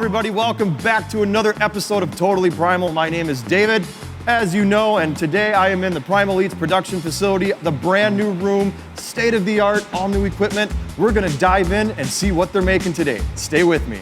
everybody, welcome back to another episode of Totally Primal. My name is David, as you know, and today I am in the Primal Eats production facility, the brand new room, state-of-the-art, all new equipment. We're gonna dive in and see what they're making today. Stay with me.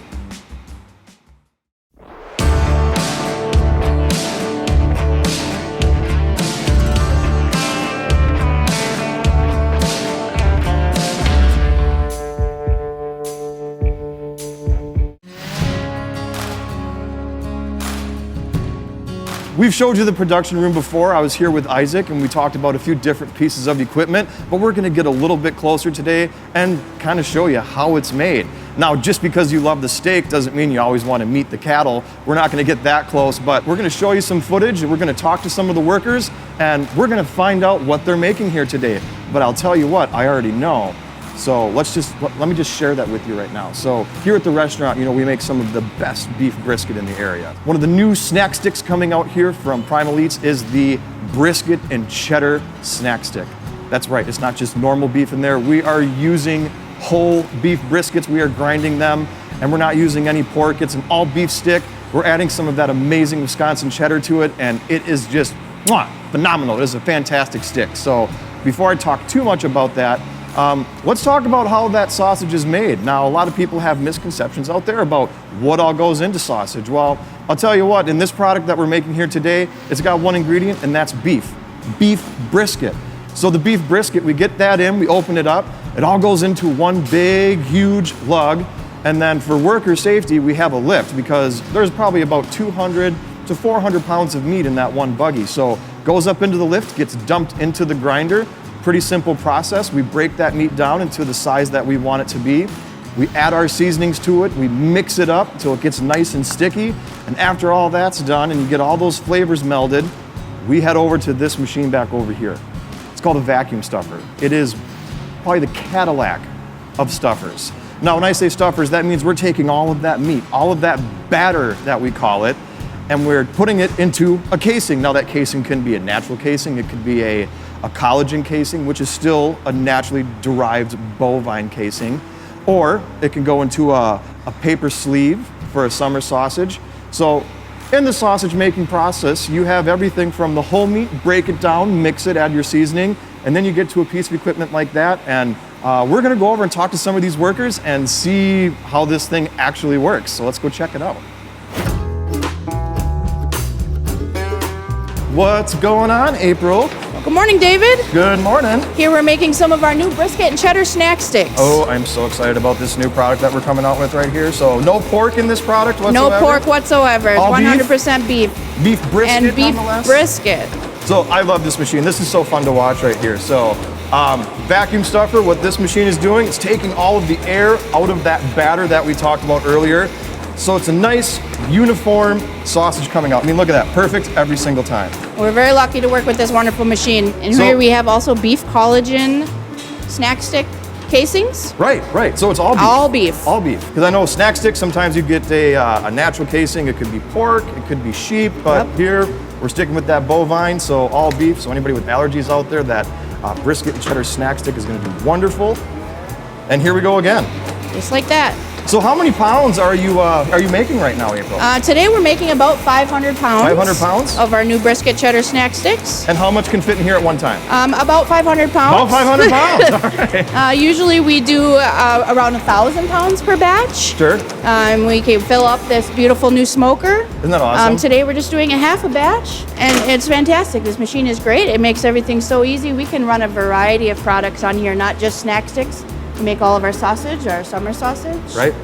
We've showed you the production room before. I was here with Isaac and we talked about a few different pieces of equipment, but we're gonna get a little bit closer today and kind of show you how it's made. Now, just because you love the steak doesn't mean you always want to meet the cattle. We're not gonna get that close, but we're gonna show you some footage and we're gonna talk to some of the workers and we're gonna find out what they're making here today. But I'll tell you what, I already know. So let me just share that with you right now. So here at the restaurant, you know, we make some of the best beef brisket in the area. One of the new snack sticks coming out here from Primal Eats is the brisket and cheddar snack stick. That's right, it's not just normal beef in there. We are using whole beef briskets. We are grinding them and we're not using any pork. It's an all beef stick. We're adding some of that amazing Wisconsin cheddar to it and it is just phenomenal. It is a fantastic stick. So before I talk too much about that, let's talk about how that sausage is made. Now, a lot of people have misconceptions out there about what all goes into sausage. Well, I'll tell you what, in this product that we're making here today, it's got one ingredient and that's beef brisket. So the beef brisket, we get that in, we open it up, it all goes into one big, huge lug. And then for worker safety, we have a lift because there's probably about 200 to 400 pounds of meat in that one buggy. So goes up into the lift, gets dumped into the grinder. Pretty simple process. We break that meat down into the size that we want it to be. We add our seasonings to it. We mix it up until it gets nice and sticky. And after all that's done and you get all those flavors melded, we head over to this machine back over here. It's called a vacuum stuffer. It is probably the Cadillac of stuffers. Now, when I say stuffers, that means we're taking all of that meat, all of that batter that we call it, and we're putting it into a casing. Now, that casing can be a natural casing. It could be a collagen casing, which is still a naturally derived bovine casing, or it can go into a paper sleeve for a summer sausage. So in the sausage making process, you have everything from the whole meat, break it down, mix it, add your seasoning, and then you get to a piece of equipment like that. And we're gonna go over and talk to some of these workers and see how this thing actually works. So let's go check it out. What's going on, April? Good morning, David. Good morning. Here we're making some of our new brisket and cheddar snack sticks. Oh, I'm so excited about this new product that we're coming out with right here. So no pork in this product whatsoever? No pork whatsoever. It's 100% beef. Beef brisket and beef brisket. So I love this machine. This is so fun to watch right here. So vacuum stuffer, what this machine is doing, it's taking all of the air out of that batter that we talked about earlier. So it's a nice, uniform sausage coming out. I mean, look at that, perfect every single time. We're very lucky to work with this wonderful machine. And here we have also beef collagen snack stick casings. Right. So it's all beef. All beef. All beef. Because I know snack sticks, sometimes you get a natural casing. It could be pork, it could be sheep, but here we're sticking with that bovine, so all beef. So anybody with allergies out there, that brisket and cheddar snack stick is gonna do wonderful. And here we go again. Just like that. So how many pounds are you making right now, April? Today we're making about 500 pounds. 500 pounds? Of our new brisket cheddar snack sticks. And how much can fit in here at one time? About 500 pounds. About 500 pounds, all right. Usually we do around 1,000 pounds per batch. Sure. And we can fill up this beautiful new smoker. Isn't that awesome? Today we're just doing a half a batch and it's fantastic. This machine is great. It makes everything so easy. We can run a variety of products on here, not just snack sticks. We make all of our sausage, our summer sausage. Right.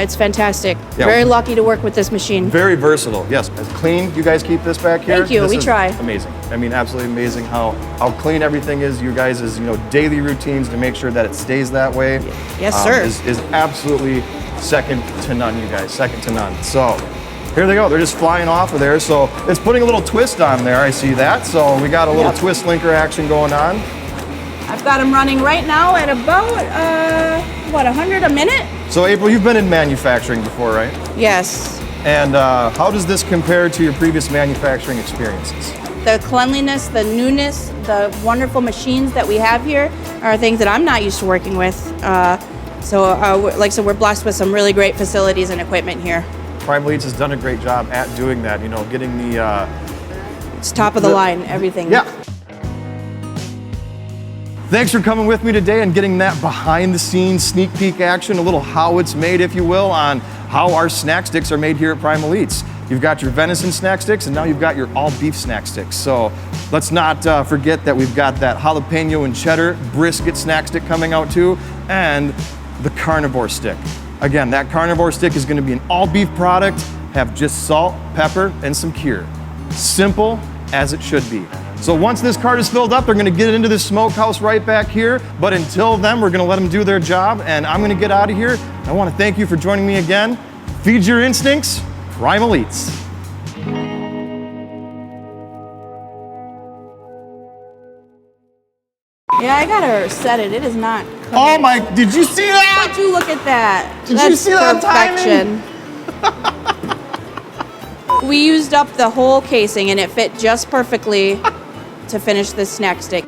It's fantastic. Yeah. Very lucky to work with this machine. Very versatile. Yes, it's clean. You guys keep this back here. Thank you. This we is try. Amazing. I mean, absolutely amazing how clean everything is. You guys' daily routines to make sure that it stays that way. Yes, sir. Is absolutely second to none. You guys, second to none. So here they go. They're just flying off of there. So it's putting a little twist on there. I see that. So we got a little twist linker action going on. I've got them running right now at about 100 a minute. So April, you've been in manufacturing before, right? Yes. And how does this compare to your previous manufacturing experiences? The cleanliness, the newness, the wonderful machines that we have here are things that I'm not used to working with. Like I said, we're blessed with some really great facilities and equipment here. Primal Eats has done a great job at doing that, you know, getting the... It's top of the line, everything. Yeah. Thanks for coming with me today and getting that behind the scenes sneak peek action, a little how it's made, if you will, on how our snack sticks are made here at Primal Eats. You've got your venison snack sticks and now you've got your all beef snack sticks. So let's not forget that we've got that jalapeno and cheddar brisket snack stick coming out too, and the carnivore stick. Again, that carnivore stick is gonna be an all beef product, have just salt, pepper, and some cured. Simple as it should be. So once this cart is filled up, they're gonna get it into this smokehouse right back here. But until then, we're gonna let them do their job and I'm gonna get out of here. I wanna thank you for joining me again. Feed your instincts, Primal Eats. Yeah, I gotta set it. It is not. Oh my, did you see that? Would you look at that? Did That's you see that timing? Perfection. We used up the whole casing and it fit just perfectly to finish this snack stick.